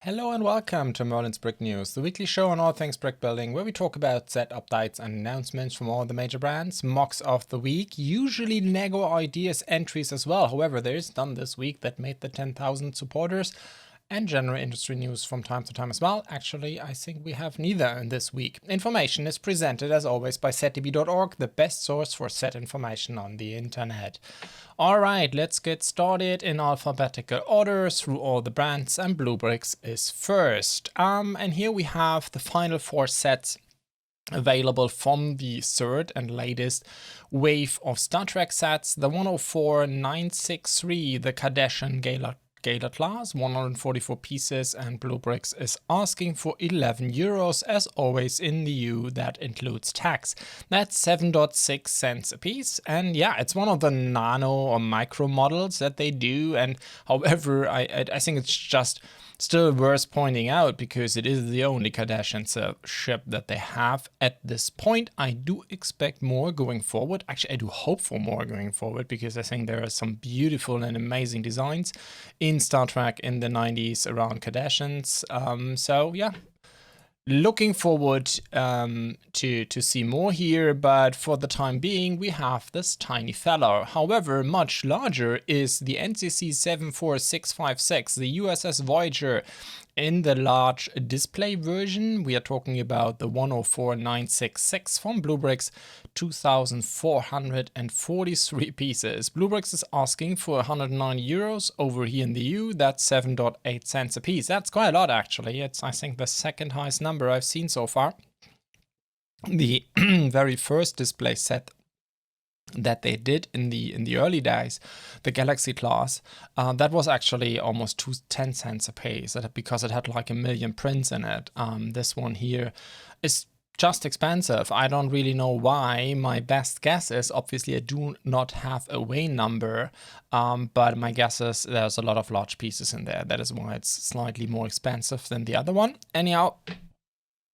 Hello and welcome to Merlins Brick News, the weekly show on all things brick building, where we talk about set updates and announcements from all the major brands, mocks of the week, usually Lego ideas entries as well. However, there is none this week that made the 10,000 supporters, and general industry news from time to time as well. Actually, I think we have neither in this week. Information is presented as always by setdb.org, the best source for set information on the internet. Alright, let's get started in alphabetical order through all the brands, and BlueBrixx is first. And here we have the final 4 sets available from the third and latest wave of Star Trek sets. The 104963, the Cardassian Gala class, 144 pieces, and BlueBrixx is asking for €11 as always in the EU. That includes tax. That's 7.6 cents a piece, and yeah, it's one of the nano or micro models that they do. And however, I think it's just still worth pointing out because it is the only Cardassian ship that they have at this point. I do expect more going forward. Actually, I do hope for more going forward because I think there are some beautiful and amazing designs in Star Trek in the 90s around Cardassians. So yeah, looking forward to see more here, but for the time being we have this tiny fellow. However, much larger is the NCC 74656, the USS Voyager, in the large display version. We are talking about the 104966 from BlueBrixx, 2,443 pieces. BlueBrixx is asking for €109 over here in the EU. That's 7.8 cents a piece. That's quite a lot actually. It's, I think, the second highest number I've seen so far. The very first display set that they did in the early days, the Galaxy class, that was actually almost 10 cents a piece because it had like 1 million prints in it. This one here is just expensive. I don't really know why. My best guess is, obviously I do not have a weigh number, but my guess is there's a lot of large pieces in there. That is why it's slightly more expensive than the other one. Anyhow,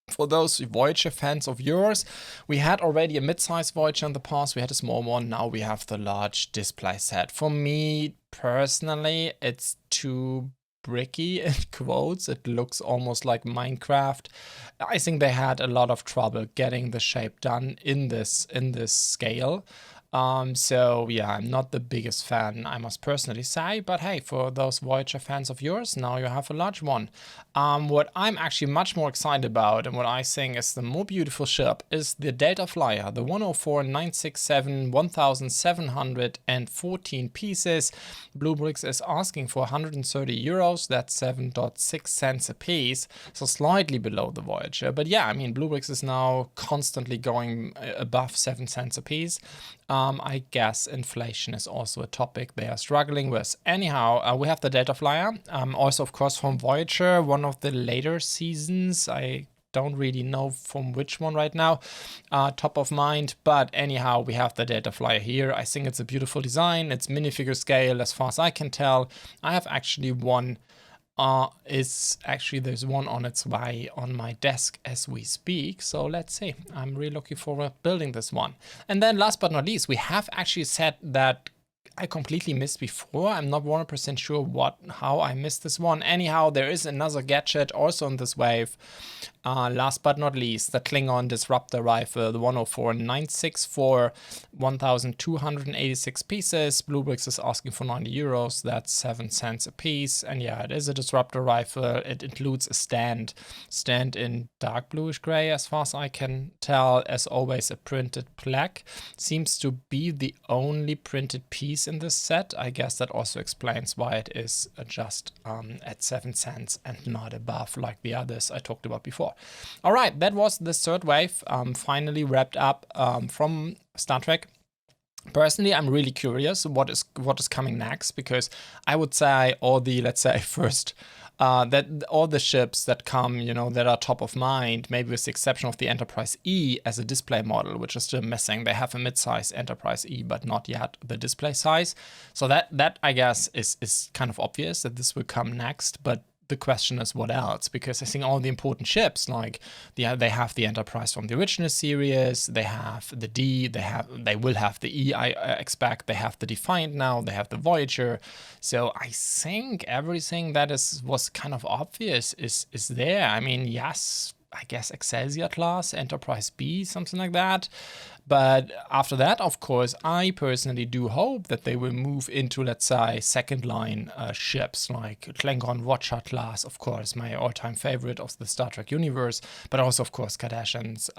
for those Voyager fans of yours, we had already a mid-size Voyager in the past, we had a small one, now we have the large display set. For me personally, it's too bricky in quotes. It looks almost like Minecraft. I think they had a lot of trouble getting the shape done in this scale. So yeah, I'm not the biggest fan, I must personally say, but hey, for those Voyager fans of yours, now you have a large one. What I'm actually much more excited about, and what I think is the more beautiful ship, is the Delta Flyer, the 104967, 1,714 pieces. BlueBrixx is asking for €130, that's 7.6 cents a piece, so slightly below the Voyager. But yeah, I mean, BlueBrixx is now constantly going above 7 cents a piece. I guess inflation is also a topic they are struggling with. Anyhow, we have the Delta Flyer, also of course from Voyager, one of the later seasons. I don't really know from which one right now, top of mind, but anyhow, we have the Delta Flyer here. I think it's a beautiful design. It's minifigure scale as far as I can tell. I have actually one. There's one on its way on my desk as we speak, so let's see. I'm really looking forward to building this one. And then last but not least, we have actually said that I completely missed before. I'm not 100% sure how I missed this one. Anyhow, there is another gadget also on this wave. Last but not least, the Klingon Disruptor Rifle, the 104964, 1,286 pieces. BlueBrixx is asking for €90, that's 7 cents a piece. And yeah, it is a Disruptor Rifle. It includes a stand in dark bluish gray, as far as I can tell. As always, a printed plaque. Seems to be the only printed piece in this set. I guess that also explains why it is just at 7 cents and not above like the others I talked about before. All right, that was the third wave, finally wrapped up from Star Trek. Personally, I'm really curious what is coming next, because I would say all the, let's say, first that all the ships that come, that are top of mind, maybe with the exception of the Enterprise E as a display model, which is still missing. They have a mid-size Enterprise E, but not yet the display size. So that I guess is kind of obvious that this will come next. But the question is what else, because I think all the important ships, like they have the Enterprise from the original series, they have the D, they will have the E, I expect, they have the Defiant now, they have the Voyager. So I think everything that was kind of obvious is there. I mean, yes, I guess Excelsior class, Enterprise B, something like that. But after that, of course, I personally do hope that they will move into, let's say, second line ships like Klingon Watcher class, of course, my all-time favorite of the Star Trek universe, but also, of course, Cardassians,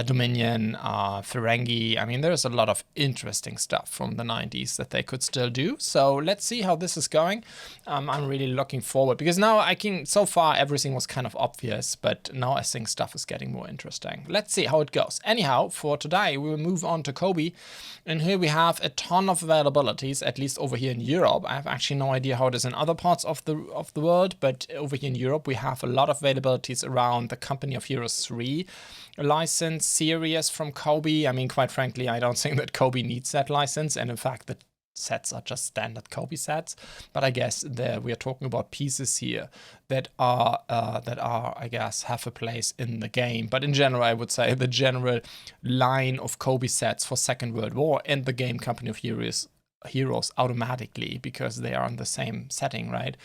Dominion, Ferengi. I mean, there's a lot of interesting stuff from the 90s that they could still do. So let's see how this is going. I'm really looking forward, because now so far everything was kind of obvious, but now I think stuff is getting more interesting. Let's see how it goes. Anyhow, for today, we will move on to Cobi. And here we have a ton of availabilities, at least over here in Europe. I have actually no idea how it is in other parts of the world, but over here in Europe, we have a lot of availabilities around the Company of Heroes 3 license series from Cobi. I mean, quite frankly, I don't think that Cobi needs that license. And in fact, the sets are just standard Cobi sets. But I guess we are talking about pieces here that are, I guess, have a place in the game. But in general, I would say the general line of Cobi sets for Second World War and the game Company of Heroes automatically, because they are in the same setting, right?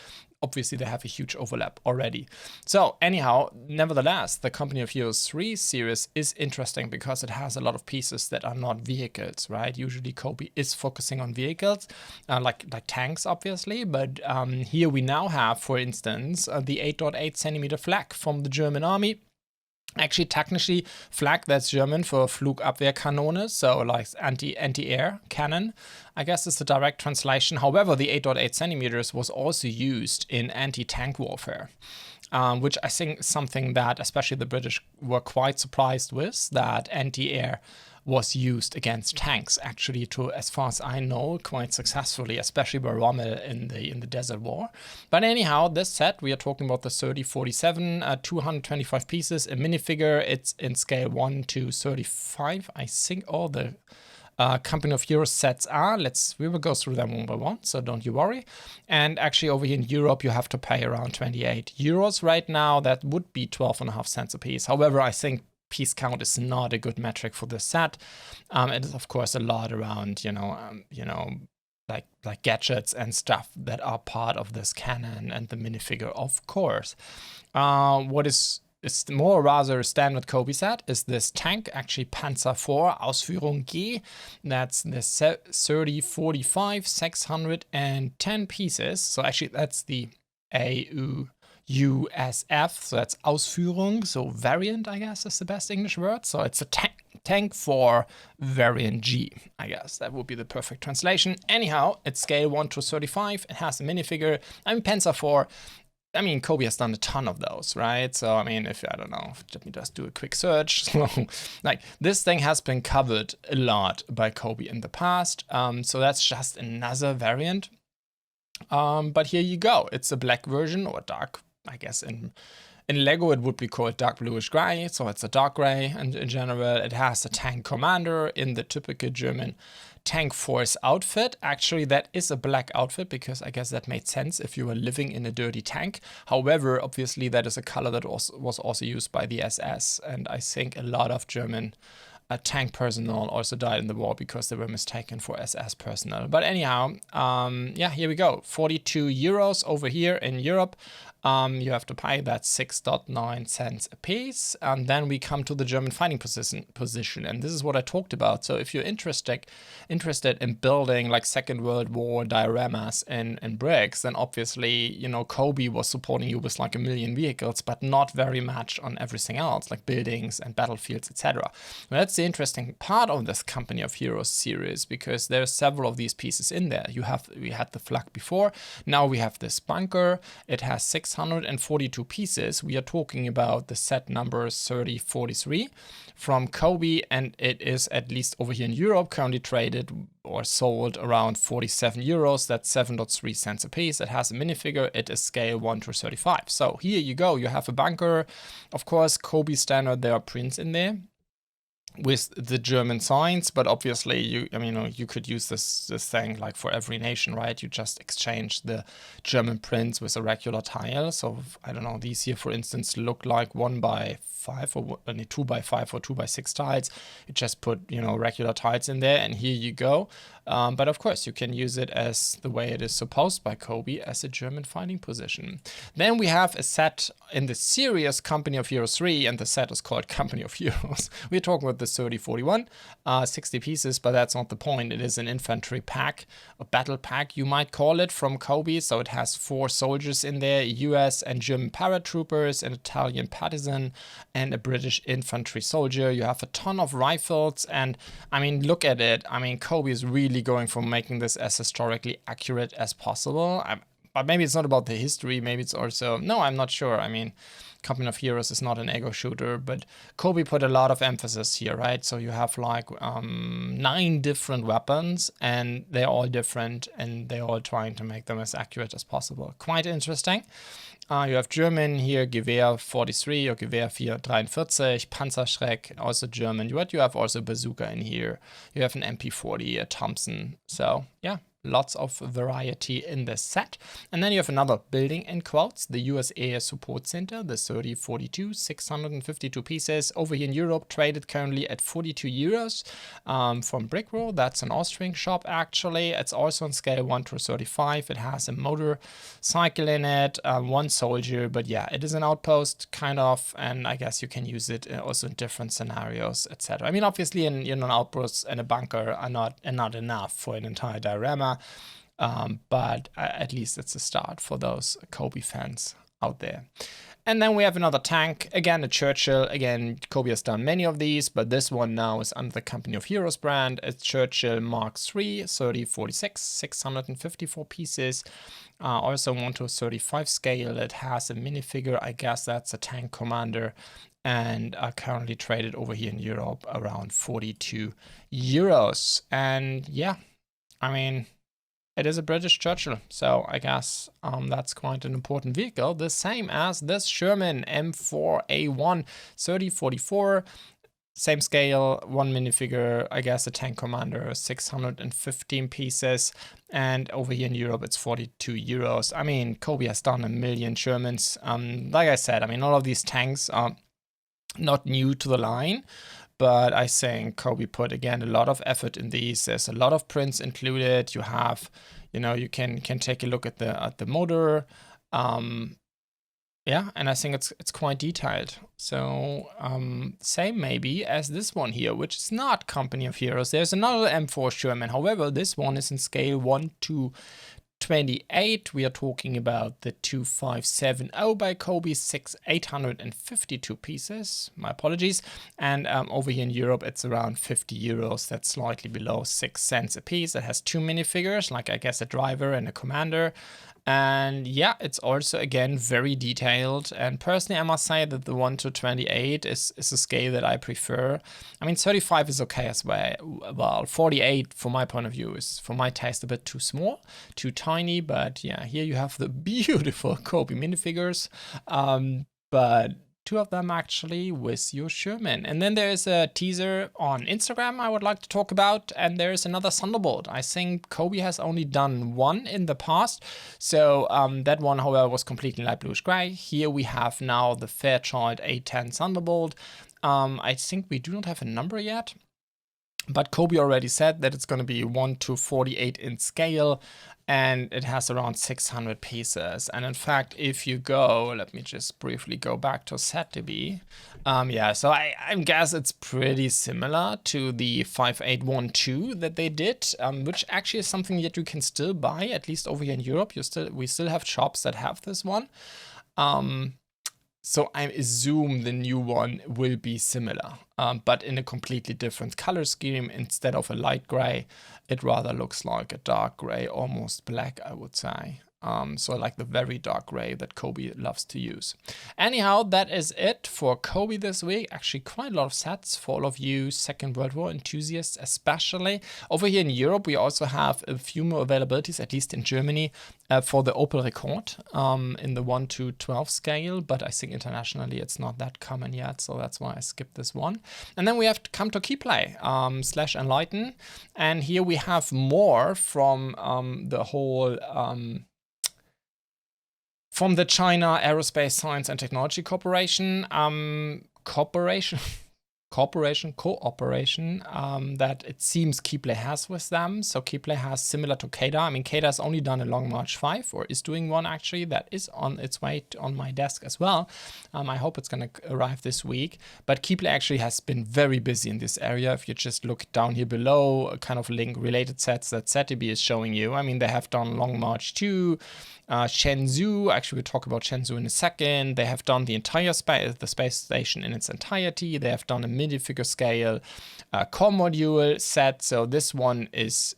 Obviously, they have a huge overlap already. So anyhow, nevertheless, the Company of Heroes 3 series is interesting because it has a lot of pieces that are not vehicles, right? Usually Cobi is focusing on vehicles, like tanks, obviously. But here we now have, for instance, the 8.8 centimeter flag from the German army. Actually, technically, Flak, that's German for Flugabwehrkanone, so like anti-air cannon, I guess is the direct translation. However, the 8.8 centimeters was also used in anti-tank warfare, which I think is something that especially the British were quite surprised with, that anti-air was used against tanks, actually, to, as far as I know, quite successfully, especially by Rommel in the Desert War. But anyhow, this set, we are talking about the 3047, 225 pieces, a minifigure. It's in scale 1 to 35, I think all the Company of Heroes sets are. We will go through them one by one, so don't you worry. And actually over here in Europe, you have to pay around 28 euros right now. That would be 12.5 cents a piece. However, I think piece count is not a good metric for this set. It is, of course, a lot around, like gadgets and stuff that are part of this canon and the minifigure, of course. What is more rather a standard Cobi set is this tank, actually Panzer 4 Ausführung G. That's the 3045, 610 pieces. So actually that's the USF, so that's Ausführung, so variant, I guess, is the best English word. So it's a tank for variant G, I guess. That would be the perfect translation. Anyhow, it's scale 1 to 35. It has a minifigure. I mean, Panzer 4, I mean, Cobi has done a ton of those, right? So, I mean, let me just do a quick search. So, like, this thing has been covered a lot by Cobi in the past. So that's just another variant. But here you go. It's a black version, or dark, I guess in Lego it would be called dark bluish gray, so it's a dark gray, and in general it has a tank commander in the typical German tank force outfit. Actually, that is a black outfit because I guess that made sense if you were living in a dirty tank. However, obviously that is a color that was also used by the SS, and I think a lot of German tank personnel also died in the war because they were mistaken for SS personnel. But anyhow, yeah, here we go. 42 euros over here in Europe. You have to pay that 6.9 cents a piece. And then we come to the German fighting position. And this is what I talked about. So if you're interested in building like Second World War dioramas in BlueBrixx, then obviously, Cobi was supporting you with like 1 million vehicles, but not very much on everything else, like buildings and battlefields, etc. Well, that's the interesting part of this Company of Heroes series, because there are several of these pieces in there. We had the flag before. Now we have this bunker. It has 642 pieces. We are talking about the set number 3043 from Cobi, and it is, at least over here in Europe, currently traded or sold around 47 euros. That's 7.3 cents a piece. It has a minifigure. It is scale 1 to 35. So here you go. You have a bunker. Of course, Cobi standard, there are prints in there. with the German signs, but obviously you could use this thing like for every nation, right? You just exchange the German prints with a regular tile. So I don't know, these here, for instance, look like 1x5 or 2x5 or 2x6 tiles. You just put, regular tiles in there, and here you go. But of course, you can use it as the way it is supposed by Cobi, as a German fighting position. Then we have a set in the series Company of Heroes 3, and the set is called Company of Heroes. We're talking about the 3041, 60 pieces, but that's not the point. It is an infantry pack, a battle pack, you might call it, from Cobi. So it has 4 soldiers in there, US and German paratroopers, an Italian partisan, and a British infantry soldier. You have a ton of rifles, and I mean, look at it. I mean, Cobi is really going for making this as historically accurate as possible. But maybe it's not about the history. Maybe it's also, no, I'm not sure. I mean, Company of Heroes is not an ego shooter, but Cobi put a lot of emphasis here, right? So you have like 9 different weapons, and they're all different, and they're all trying to make them as accurate as possible. Quite interesting. You have German here, Gewehr 43 or Gewehr 443, Panzerschreck, also German. But you have also bazooka in here. You have an MP40, a Thompson. So yeah, lots of variety in this set. And then you have another building in quotes, the US Air Support Center, the 3042, 652 pieces. Over here in Europe, traded currently at 42 euros from BlueBrixx. That's an Austrian shop, actually. It's also on scale 1:35. It has a motorcycle in it, 1 soldier, but yeah, it is an outpost, kind of, and I guess you can use it also in different scenarios, etc. I mean, obviously, an outpost and a bunker are not enough for an entire diorama. But at least it's a start for those Cobi fans out there. And then we have another tank, again a Churchill. Again, Cobi has done many of these, but this one now is under the Company of Heroes brand. It's Churchill Mark III, 3046, 654 pieces. Also 1:35 scale. It has a minifigure, I guess that's a tank commander, and are currently traded over here in Europe around 42 euros. And yeah, I mean, it is a British Churchill, so I guess that's quite an important vehicle. The same as this Sherman M4A1 3044. Same scale, 1 minifigure, I guess a tank commander, 615 pieces. And over here in Europe, it's 42 euros. I mean, Cobi has done a million Shermans. Like I said, I mean, all of these tanks are not new to the line, but I think Cobi put, again, a lot of effort in these. There's a lot of prints included. You have, you can take a look at the motor. Yeah, and I think it's quite detailed. So same maybe as this one here, which is not Company of Heroes. There's another M4 Sherman. However, this one is in scale 1:28. We are talking about the 2570 by Cobi, 852 pieces. My apologies. And over here in Europe, it's around 50 euros. That's slightly below 6 cents a piece. It has 2 minifigures, like I guess a driver and a commander. And yeah, it's also, again, very detailed. And personally, I must say that the 1:28 is a scale that I prefer. I mean, 35 is okay as well. 48, from my point of view, is, for my taste, a bit too small, too tiny. But yeah, here you have the beautiful Cobi minifigures. But 2 of them actually with your Sherman. And then there is a teaser on Instagram I would like to talk about, and there is another Thunderbolt. I think Cobi has only done 1 in the past, so that one, however, was completely light bluish gray. Here we have now the Fairchild A10 Thunderbolt. I think we do not have a number yet, but Cobi already said that it's going to be 1:48 in scale, and it has around 600 pieces. And in fact, if you go, let me just briefly go back to SetDB. Yeah, so I guess it's pretty similar to the 5812 that they did, which actually is something that you can still buy, at least over here in Europe. We still have shops that have this one. So I assume the new one will be similar, but in a completely different color scheme. Instead of a light gray, it rather looks like a dark gray, almost black, I would say. So like the very dark gray that Cobi loves to use. Anyhow, that is it for Cobi this week. Actually, quite a lot of sets for all of you Second World War enthusiasts, especially. Over here in Europe, we also have a few more availabilities, at least in Germany, for the Opel Rekord in the 1 to 12 scale. But I think internationally it's not that common yet, so that's why I skipped this one. And then we have to come to Keeppley / Enlighten. And here we have more from the whole... from the China Aerospace Science and Technology Corporation, cooperation that it seems Keeppley has with them. So Keeppley has, similar to CADA. I mean, CADA has only done a Long March 5, or is doing one actually, that is on its way on my desk as well. I hope it's going to arrive this week. But Keeppley actually has been very busy in this area. If you just look down here below, kind of link related sets that ZTB is showing you. I mean, they have done Long March 2, Shenzhou, actually we'll talk about Shenzhou in a second. They have done the entire the space station in its entirety. They have done a minifigure scale core module set. So this one is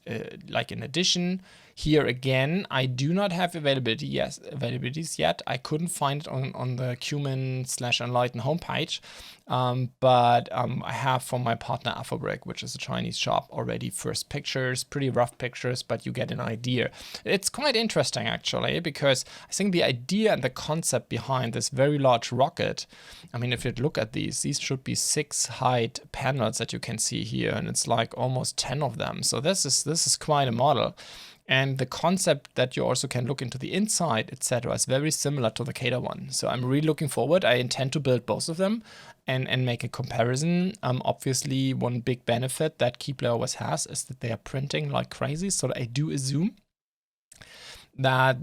like an addition. Here again, I do not have availabilities yet. I couldn't find it on the Cumin / Enlighten homepage. But I have from my partner BlueBrixx, which is a Chinese shop, already first pictures, pretty rough pictures, but you get an idea. It's quite interesting actually, because I think the idea and the concept behind this very large rocket, I mean, if you look at these should be 6 height panels that you can see here, and it's like almost 10 of them. So this is quite a model. And the concept that you also can look into the inside, etc., is very similar to the CADA one. So I'm really looking forward. I intend to build both of them and make a comparison. Obviously, one big benefit that Keeppley always has is that they are printing like crazy. So I do assume that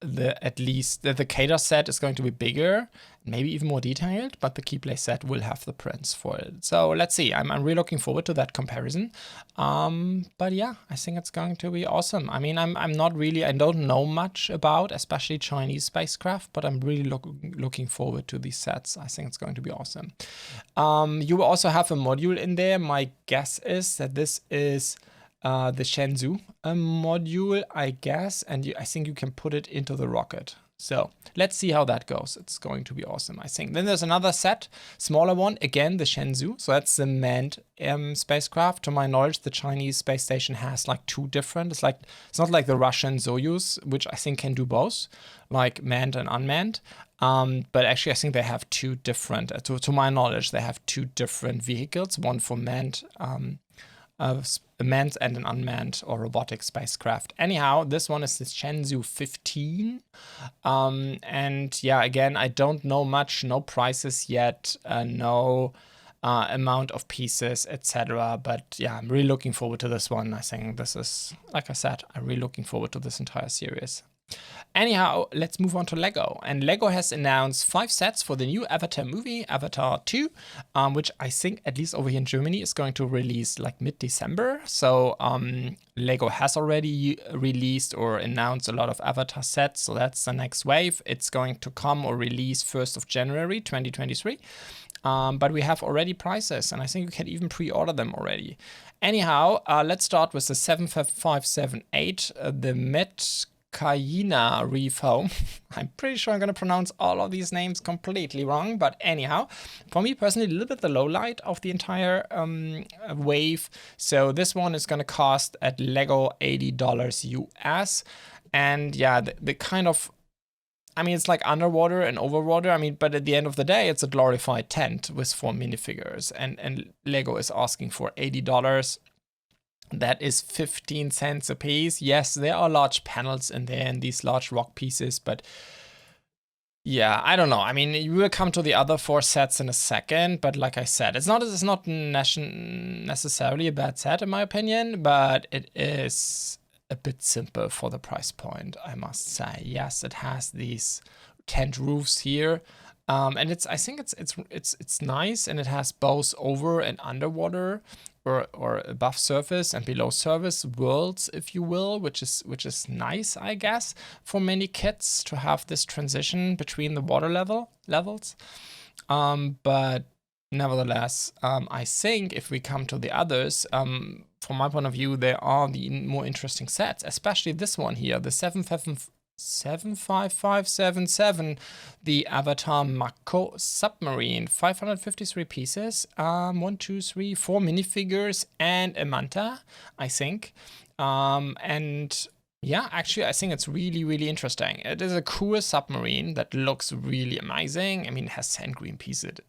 the CADA set is going to be bigger, maybe even more detailed, but the Keeppley set will have the prints for it. So let's see. I'm really looking forward to that comparison. But yeah, I think it's going to be awesome. I mean, I don't know much about, especially Chinese spacecraft, but I'm really looking forward to these sets. I think it's going to be awesome. You will also have a module in there. My guess is that this is the Shenzhou module, I guess, and I think you can put it into the rocket. So let's see how that goes. It's going to be awesome, I think. Then there's another set, smaller one, again, the Shenzhou. So that's the manned spacecraft. To my knowledge, the Chinese space station has like 2 different. It's not like the Russian Soyuz, which I think can do both, like manned and unmanned. But actually, I think they have 2 different, to my knowledge, they have 2 different vehicles, one for manned a manned and an unmanned or robotic spacecraft. Anyhow, this one is the Shenzhou 15. And yeah, again, I don't know much, no prices yet, no amount of pieces, etc. But yeah, I'm really looking forward to this one. I think this is, like I said, I'm really looking forward to this entire series. Anyhow, let's move on to LEGO. And LEGO has announced 5 sets for the new Avatar movie, Avatar 2, which I think, at least over here in Germany, is going to release like mid-December. So LEGO has already released or announced a lot of Avatar sets. So that's the next wave. It's going to come or release 1st of January 2023. But we have already prices, and I think you can even pre-order them already. Anyhow, let's start with the 7578, the Met Kayina Reef Home. I'm pretty sure I'm going to pronounce all of these names completely wrong, but anyhow, for me personally, a little bit the low light of the entire wave. So this one is going to cost at LEGO $80 US. And yeah, the kind of, I mean, it's like underwater and overwater. I mean, but at the end of the day, it's a glorified tent with 4 minifigures, and LEGO is asking for $80. That is 15 cents a piece. Yes, there are large panels in there and these large rock pieces, but yeah, I don't know. I mean, you will come to the other 4 sets in a second, but like I said, it's not necessarily a bad set in my opinion, but it is a bit simple for the price point, I must say. Yes, it has these tent roofs here. And I think it's nice, and it has both over and underwater or above surface and below surface worlds, if you will, which is nice, I guess, for many kits to have this transition between the water levels. But nevertheless, I think if we come to the others, from my point of view, there are the more interesting sets, especially this one here, the 75577, the Avatar Mako submarine, 553 pieces, 1, 2, 3, 4 minifigures and a manta, I think. And yeah, actually, I think it's really, really interesting. It is a cool submarine that looks really amazing. I mean, it has sand green pieces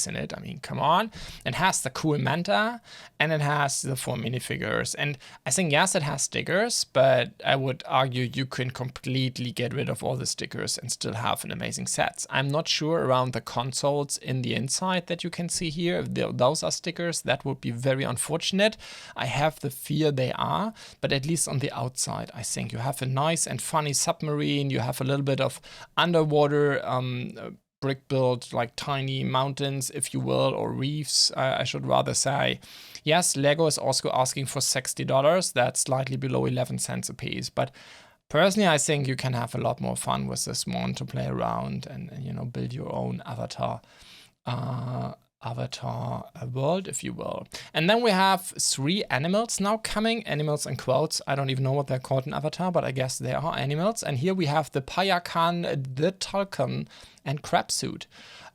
in it. I mean, come on. It has the cool manta and it has the 4 minifigures. And I think, yes, it has stickers, but I would argue you can completely get rid of all the stickers and still have an amazing set. I'm not sure around the consoles in the inside that you can see here. If those are stickers, that would be very unfortunate. I have the fear they are, but at least on the outside, I think you have a nice and funny submarine. You have a little bit of underwater brick built, like tiny mountains, if you will, or reefs, I should rather say. Yes, Lego is also asking for $60. That's slightly below 11 cents a piece. But personally, I think you can have a lot more fun with this one to play around and you know, build your own avatar world, if you will. And then we have 3 animals now coming. Animals in quotes. I don't even know what they're called in Avatar, but I guess they are animals. And here we have the Payakan, the Tulkun, and Crab Suit.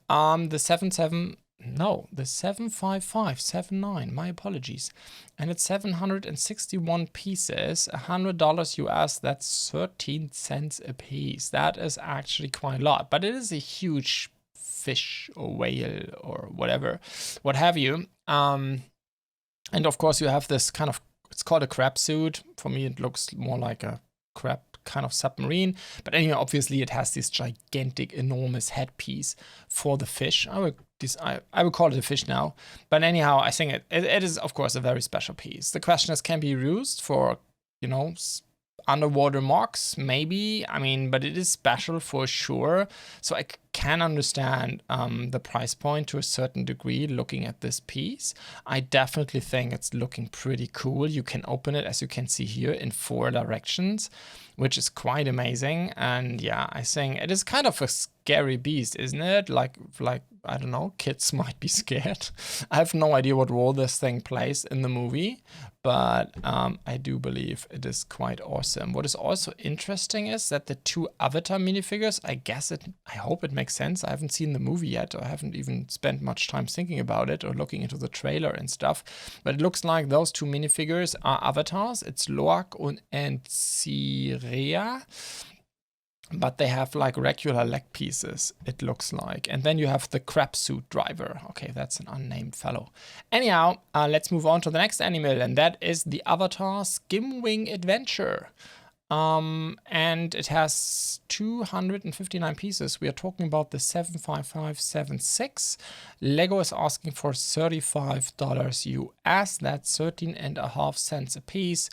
The 75579. My apologies. And it's 761 pieces, $100 US. That's 13 cents a piece. That is actually quite a lot, but it is a huge fish or whale or whatever, what have you. And of course you have this kind of, it's called a crab suit. For me, it looks more like a crab kind of submarine. But anyway, obviously it has this gigantic, enormous headpiece for the fish. I would call it a fish now. But anyhow, I think it is, of course, a very special piece. The question is, can be used for, you know, underwater MOCs, maybe. I mean, but it is special for sure. So I can understand the price point to a certain degree looking at this piece. I definitely think it's looking pretty cool. You can open it, as you can see here, in 4 directions, which is quite amazing. And yeah, I think it is kind of a scary beast, isn't it? Like I don't know, kids might be scared. I have no idea what role this thing plays in the movie, but I do believe it is quite awesome. What is also interesting is that the 2 Avatar minifigures, I hope it makes sense. I haven't seen the movie yet, or I haven't even spent much time thinking about it or looking into the trailer and stuff. But it looks like those 2 minifigures are avatars. It's Loak and Sirea. But they have like regular leg pieces, it looks like. And then you have the crab suit driver. Okay, that's an unnamed fellow. Anyhow, let's move on to the next animal, and that is the Avatar Skimwing Adventure. And it has 259 pieces. We are talking about the 75576. Lego is asking for $35 US. That's 13.5 cents a piece.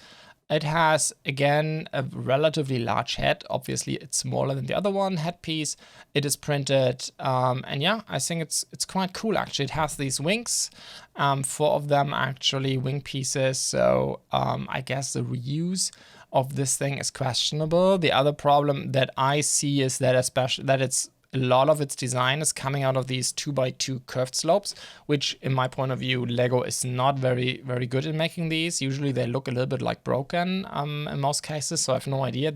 It has, again, a relatively large head. Obviously, it's smaller than the other one, headpiece. It is printed, and yeah, I think it's quite cool, actually. It has these wings, 4 of them, actually, wing pieces. So I guess the reuse of this thing is questionable. The other problem that I see is that a lot of its design is coming out of these 2x2 curved slopes, which in my point of view, Lego is not very, very good in making these. Usually they look a little bit like broken in most cases, so I have no idea.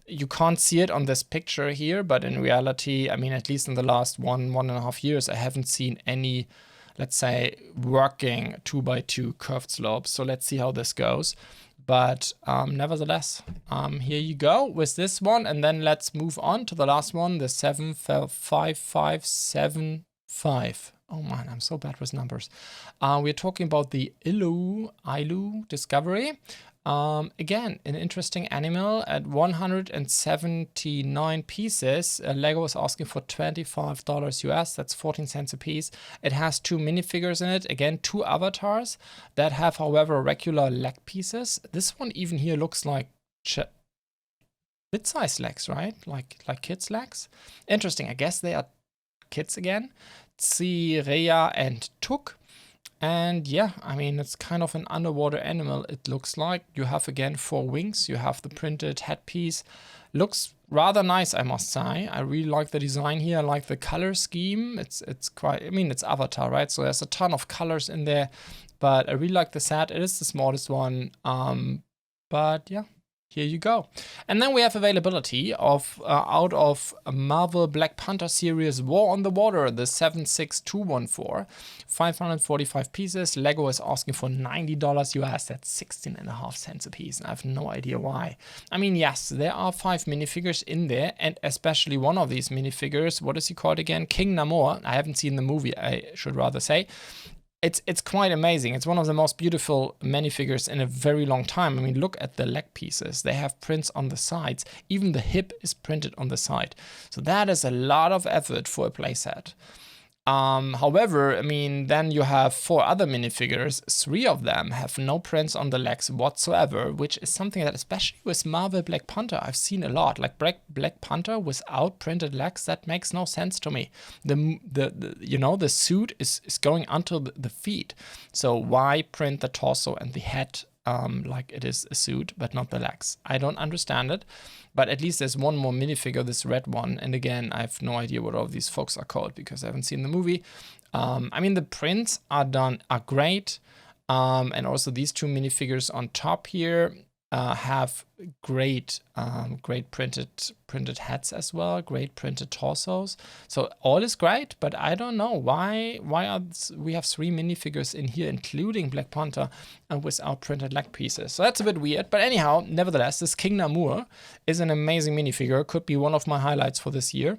You can't see it on this picture here, but in reality, I mean, at least in the last 1.5 years, I haven't seen any, let's say, working 2x2 curved slopes. So let's see how this goes. But nevertheless, here you go with this one. And then let's move on to the last one, the 75575. Oh man, I'm so bad with numbers. We're talking about the Ilu Discovery. Again, an interesting animal at 179 pieces. Lego is asking for $25 US. That's 14 cents a piece. It has 2 minifigures in it. Again, 2 avatars that have, however, regular leg pieces. This one even here looks like mid-sized legs, right? Like kids' legs. Interesting. I guess they are kids again. Tsireya and Tuk. And yeah, I mean, it's kind of an underwater animal, it looks like. You have, again, 4 wings. You have the printed headpiece. Looks rather nice, I must say. I really like the design here. I like the color scheme. It's quite, I mean, it's Avatar, right? So there's a ton of colors in there. But I really like the set. It is the smallest one. But yeah, Here you go. And then we have availability of out of Marvel Black Panther series War on the Water, the 76214, 545 pieces. Lego is asking for $90 US. That's 16.5 cents a piece. And I have no idea why. I mean, yes, there are 5 minifigures in there, and especially one of these minifigures. What is he called again? King Namor. I haven't seen the movie, I should rather say. It's quite amazing. It's one of the most beautiful minifigures in a very long time. I mean, look at the leg pieces. They have prints on the sides. Even the hip is printed on the side. So that is a lot of effort for a playset. However, I mean, then you have 4 other minifigures. 3 of them have no prints on the legs whatsoever, which is something that, especially with Marvel Black Panther, I've seen a lot. Like Black Panther without printed legs, that makes no sense to me. The suit is going onto the feet. So why print the torso and the head like it is a suit, but not the legs? I don't understand it. But at least there's one more minifigure, this red one. And again, I have no idea what all these folks are called because I haven't seen the movie. I mean, the prints are great. And also these 2 minifigures on top here have great printed heads as well, great printed torsos. So all is great, but I don't know why we have 3 minifigures in here, including Black Panther, without printed leg pieces. So that's a bit weird. But anyhow, nevertheless, this King Namor is an amazing minifigure. Could be one of my highlights for this year.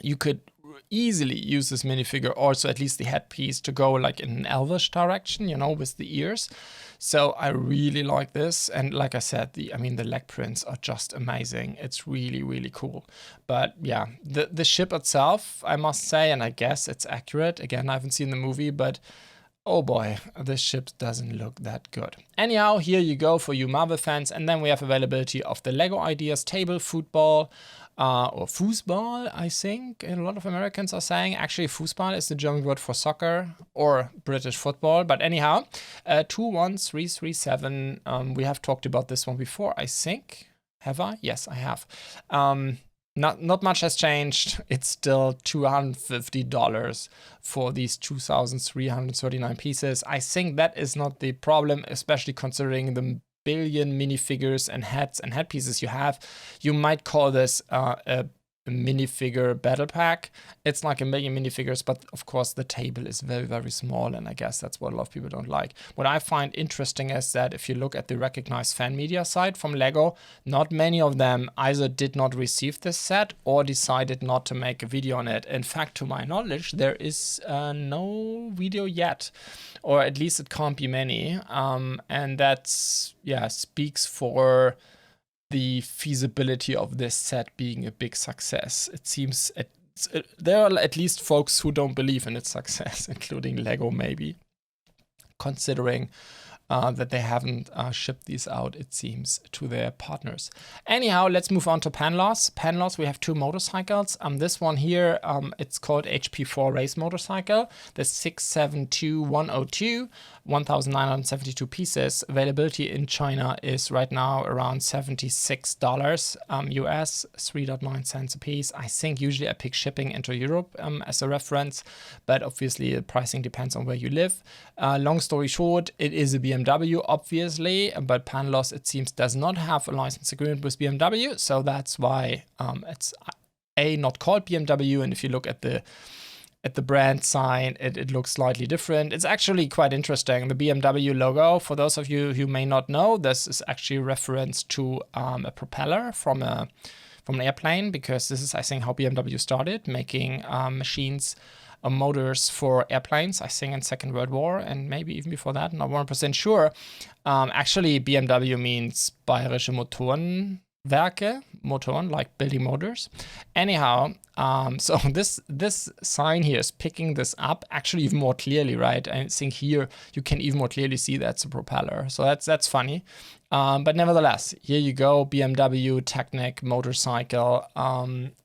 You could easily use this minifigure, also at least the headpiece, to go like in an elvish direction, you know, with the ears. So I really like this. And like I said, the leg prints are just amazing. It's really, really cool. But yeah, the ship itself, I must say, and I guess it's accurate. Again, I haven't seen the movie, but oh boy, this ship doesn't look that good. Anyhow, here you go for you Marvel fans. And then we have availability of the Lego Ideas table football, or Fußball, I think a lot of Americans are saying. Actually, Fußball is the German word for soccer or British football. But anyhow, 21337. We have talked about this one before, I think. Have I? Yes, I have. Not much has changed. It's still $250 for these 2,339 pieces. I think that is not the problem, especially considering the billion minifigures and headpieces you have. You might call this a minifigure battle pack. It's like a million minifigures, but of course the table is very, very small, and I guess that's what a lot of people don't like. What I find interesting is that if you look at the recognized fan media site from Lego, not many of them either did not receive this set or decided not to make a video on it. In fact, to my knowledge, there is no video yet, or at least it can't be many, and that's, yeah, speaks for the feasibility of this set being a big success. It seems there are at least folks who don't believe in its success, including Lego maybe, considering that they haven't shipped these out, it seems, to their partners. Anyhow, let's move on to Panlos. Panlos, we have 2 motorcycles. This one here, it's called HP4 Race Motorcycle. The 672102, 1,972 pieces. Availability in China is right now around $76 US, 3.9 cents a piece. I think usually I pick shipping into Europe as a reference, but obviously the pricing depends on where you live. Long story short, it is a BMW, obviously, but Panlos, it seems, does not have a license agreement with BMW, so that's why it's not called BMW. And if you look at the brand sign, it looks slightly different. It's actually quite interesting. The BMW logo, for those of you who may not know, this is actually a reference to a propeller from an airplane, because this is, I think, how BMW started making machines, motors for airplanes, I think in Second World War, and maybe even before that, not 100% sure. Actually, BMW means Bayerische Motorenwerke, Motoren, like building motors. Anyhow, so this sign here is picking this up actually even more clearly, right? I think here you can even more clearly see that's a propeller. So that's funny. But nevertheless, here you go, BMW Technic motorcycle,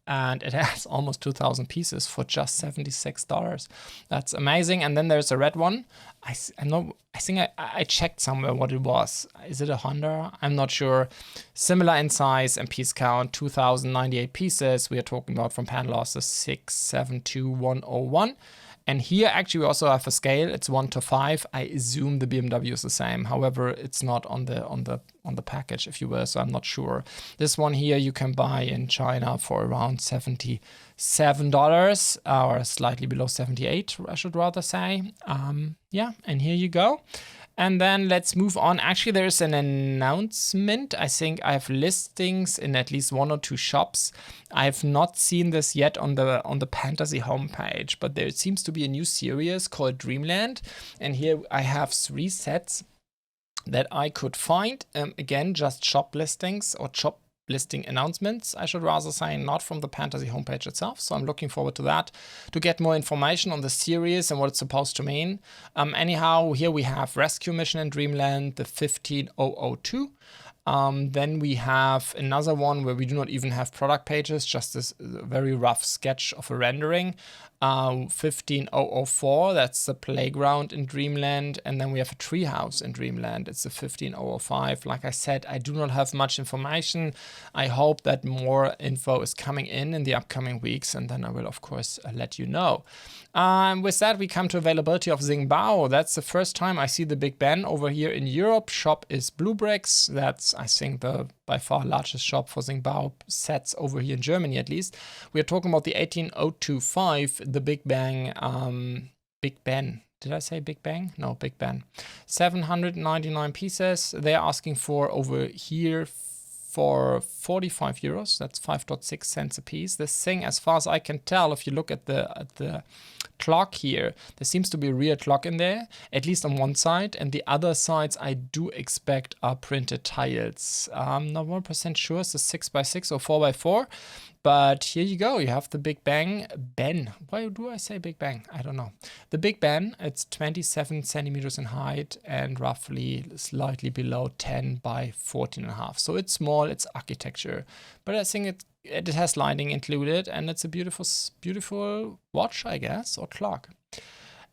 and it has almost 2,000 pieces for just $76. That's amazing. And then there's a red one. I think I checked somewhere what it was. Is it a Honda? I'm not sure. Similar in size and piece count, 2,098 pieces. We are talking about from Panlos is 672101. And here actually we also have a scale. It's 1 to 5. I assume the BMW is the same. However, it's not on the package, if you will, so I'm not sure. This one here you can buy in China for around $77 or slightly below 78, I should rather say. Yeah, and here you go. And then let's move on. Actually, there's an announcement. I think I have listings in at least 1 or 2 shops. I have not seen this yet on the Pantasy homepage, but there seems to be a new series called Dreamland. And here I have 3 sets that I could find. Again, just shop listings or shop listing announcements, I should rather say, not from the Pantasy homepage itself. So I'm looking forward to that, to get more information on the series and what it's supposed to mean. Anyhow, here we have Rescue Mission in Dreamland, the 15002. Then we have another one where we do not even have product pages, just this very rough sketch of a rendering. 15004, that's the playground in Dreamland. And then we have a treehouse in Dreamland. It's the 15005. Like I said, I do not have much information. I hope that more info is coming in the upcoming weeks, and then I will, of course, let you know. With that, we come to availability of Xingbao. That's the first time I see the Big Ben over here in Europe. Shop is BlueBrixx. That's, I think, the by far largest shop for Xingbao sets over here in Germany, at least. We are talking about the 18025, the Big Bang, Big Ben. Did I say Big Bang? No, Big Ben. 799 pieces. They're asking for over here for 45 euros. That's 5.6 cents a piece. This thing, as far as I can tell, if you look at the clock here, there seems to be a real clock in there, at least on one side, and the other sides I do expect are printed tiles. I'm not 1% sure it's a 6x6 or 4x4, but here you go. You have the Big Ben. Why do I say Big Bang? I don't know. The Big Ben, it's 27 centimeters in height and roughly slightly below 10 by 14.5. So it's small, it's architecture, but I think it has lighting included, and it's a beautiful watch, I guess, or clock.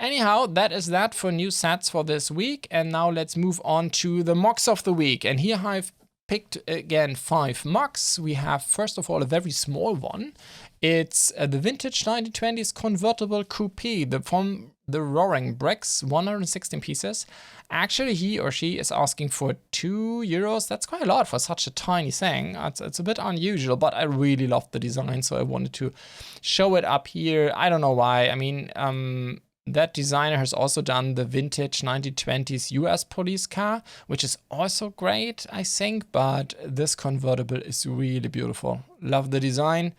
Anyhow, that is that for new sets for this week. And now let's move on to the MOCs of the week. And here I've picked again 5 MOCs. We have, first of all, a very small one. It's the vintage 1920s convertible coupe from the BlueBrixx, 116 pieces. Actually, he or she is asking for 2 euros. That's quite a lot for such a tiny thing. It's a bit unusual, but I really love the design, so I wanted to show it up here. I don't know why. I mean, that designer has also done the vintage 1920s US police car, which is also great, I think, but this convertible is really beautiful. Love the design.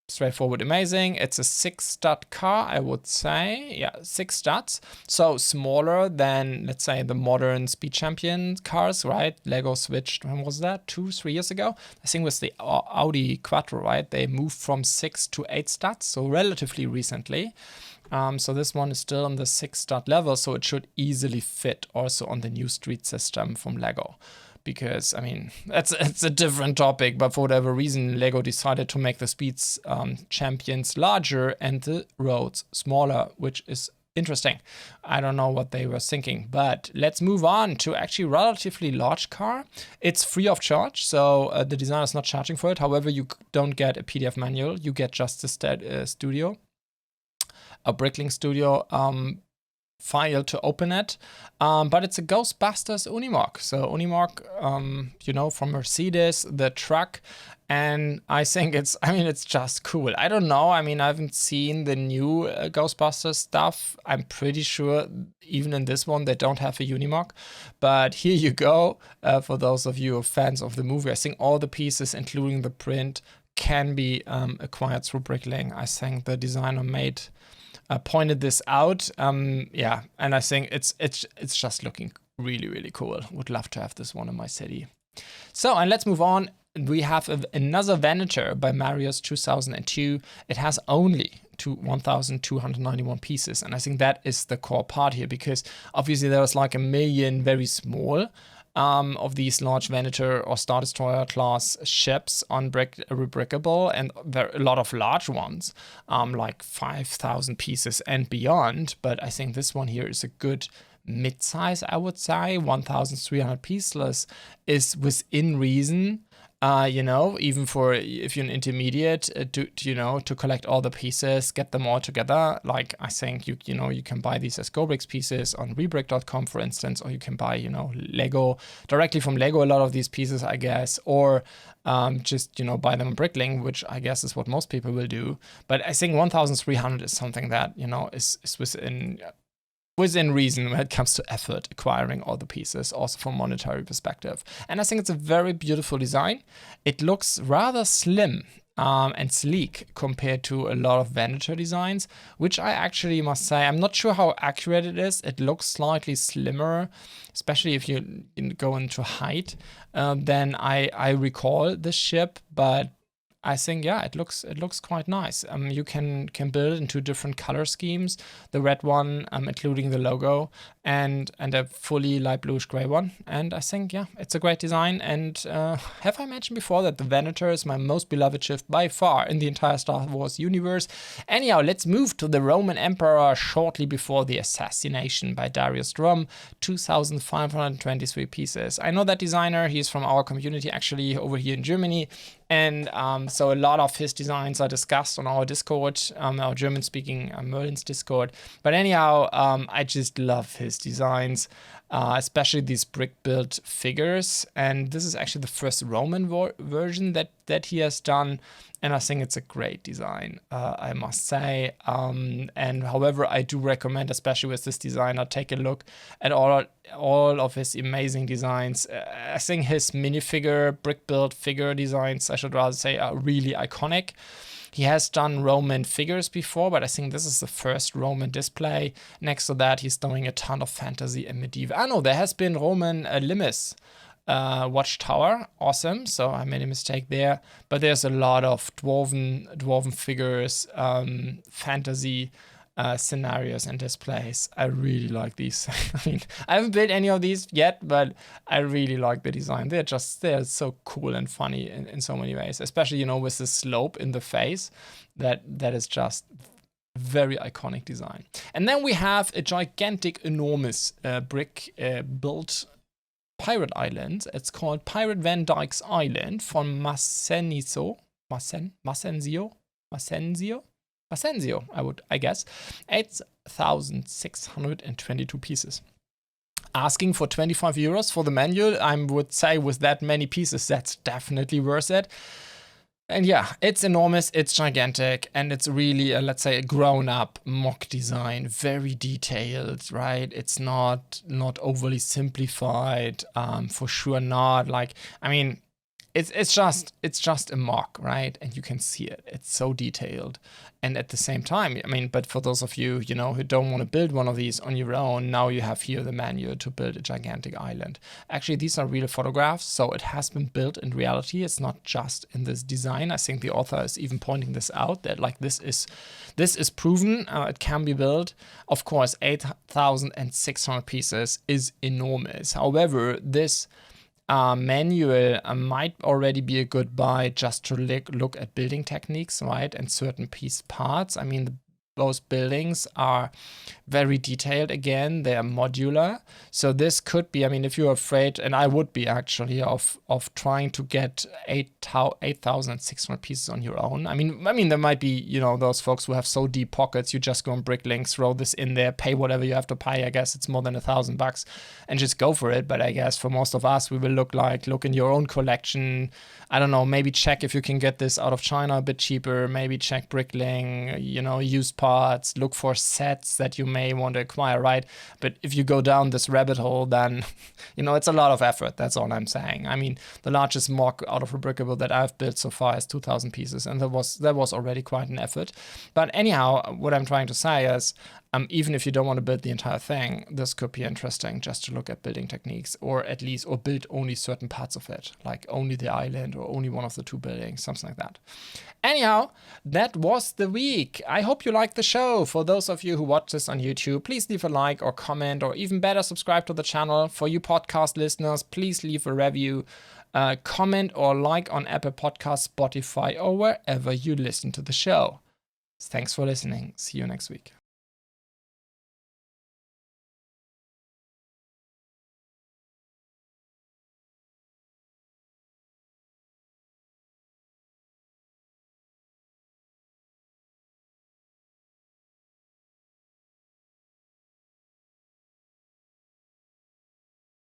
Straightforward, amazing. It's a 6-stud car, I would say. Yeah, 6 studs. So smaller than, let's say, the modern Speed Champion cars, right? Lego switched, when was that? 2-3 years ago? I think it was the Audi Quattro, right? They moved from 6 to 8 studs, so relatively recently. So this one is still on the 6-stud level, so it should easily fit also on the new street system from Lego. Because, I mean, it's a different topic, but for whatever reason, Lego decided to make the Speeds Champions larger and the roads smaller, which is interesting. I don't know what they were thinking, but let's move on to actually relatively large car. It's free of charge, so the designer is not charging for it. However, you don't get a PDF manual, you get just the studio, a Bricklink Studio file to open it, but it's a Ghostbusters Unimog. So Unimog, you know, from Mercedes, the truck, and I think it's just cool. I don't know, I mean, I haven't seen the new Ghostbusters stuff. I'm pretty sure even in this one they don't have a Unimog, but here you go. For those of you who are fans of the movie, I think all the pieces, including the print, can be acquired through Bricklink. I think the designer pointed this out, yeah, and I think it's just looking really, really cool. Would love to have this one in my city. So, and let's move on. We have another Venator by Marius 2002. It has only 1,291 pieces, and I think that is the core part here, because obviously there was like a million very small of these large Venator or Star Destroyer class ships on Rebrickable, and there are a lot of large ones, like 5,000 pieces and beyond. But I think this one here is a good mid-size, I would say. 1,300 pieces is within reason. Even for if you're an intermediate, to collect all the pieces, get them all together. Like I think you can buy these as BlueBrixx pieces on rebrick.com, for instance, or you can buy Lego directly from Lego. A lot of these pieces, I guess, or just buy them on Bricklink, which I guess is what most people will do. But I think 1,300 is something that is within reason when it comes to effort acquiring all the pieces, also from monetary perspective. And I think it's a very beautiful design. It looks rather slim and sleek compared to a lot of Venator designs, which I actually must say, I'm not sure how accurate it is. It looks slightly slimmer, especially if you go into height, than I recall this ship, but I think, yeah, it looks quite nice. You can build into different color schemes. The red one, including the logo, and a fully light bluish gray one. And I think, yeah, it's a great design. And have I mentioned before that the Venator is my most beloved ship by far in the entire Star Wars universe? Anyhow, let's move to the Roman Emperor shortly before the assassination by Darius Drum, 2,523 pieces. I know that designer. He's from our community, actually, over here in Germany. And so a lot of his designs are discussed on our Discord, our German-speaking Merlins Discord. But anyhow, I just love his designs, especially these brick-built figures. And this is actually the first Roman version that he has done. And I think it's a great design, I must say. And however, I do recommend, especially with this designer, take a look at all of his amazing designs. I think his minifigure, brick-built figure designs, I should rather say, are really iconic. He has done Roman figures before, but I think this is the first Roman display. Next to that, he's doing a ton of fantasy and medieval. I know there has been Roman Limes watchtower, awesome. So I made a mistake there, but there's a lot of dwarven figures, fantasy scenarios and displays. I really like these. I mean, I haven't built any of these yet, but I really like the design. They're so cool and funny in so many ways, especially with the slope in the face. That is just very iconic design. And then we have a gigantic, enormous brick built pirate island. It's called Pirate Van Dyke's Island from Masenzio, I guess. 8,622 pieces. Asking for 25 euros for the manual, I would say with that many pieces, that's definitely worth it. And yeah, it's enormous, it's gigantic, and it's really, let's say, a grown-up MOC design, very detailed, right? It's not overly simplified, for sure not. Like, I mean, it's just a MOC, right? And you can see it. It's so detailed. And at the same time, I mean, but for those of you, who don't want to build one of these on your own, now you have here the manual to build a gigantic island. Actually, these are real photographs, so it has been built in reality. It's not just in this design. I think the author is even pointing this out, that like this is proven. It can be built. Of course, 8,600 pieces is enormous. However, this manual might already be a good buy just to look at building techniques, right? And certain piece parts. I mean, those buildings are very detailed. Again, they are modular. So this could be, I mean, if you're afraid, and I would be actually, of trying to get 8,600 pieces on your own. I mean, there might be, those folks who have so deep pockets, you just go on Bricklink, throw this in there, pay whatever you have to pay. I guess it's more than $1,000 and just go for it. But I guess for most of us, we will look in your own collection. I don't know, maybe check if you can get this out of China a bit cheaper. Maybe check Bricklink, used parts, look for sets that you may want to acquire, right? But if you go down this rabbit hole, then, it's a lot of effort. That's all I'm saying. I mean, the largest MOC out of Rebrickable that I've built so far is 2,000 pieces, and that was already quite an effort. But anyhow, what I'm trying to say is, even if you don't want to build the entire thing, this could be interesting just to look at building techniques, or build only certain parts of it, like only the island or only one of the two buildings, something like that. Anyhow, that was the week. I hope you liked the show. For those of you who watch this on YouTube, please leave a like or comment, or even better, subscribe to the channel. For you podcast listeners, please leave a review, comment or like on Apple Podcasts, Spotify, or wherever you listen to the show. Thanks for listening. See you next week.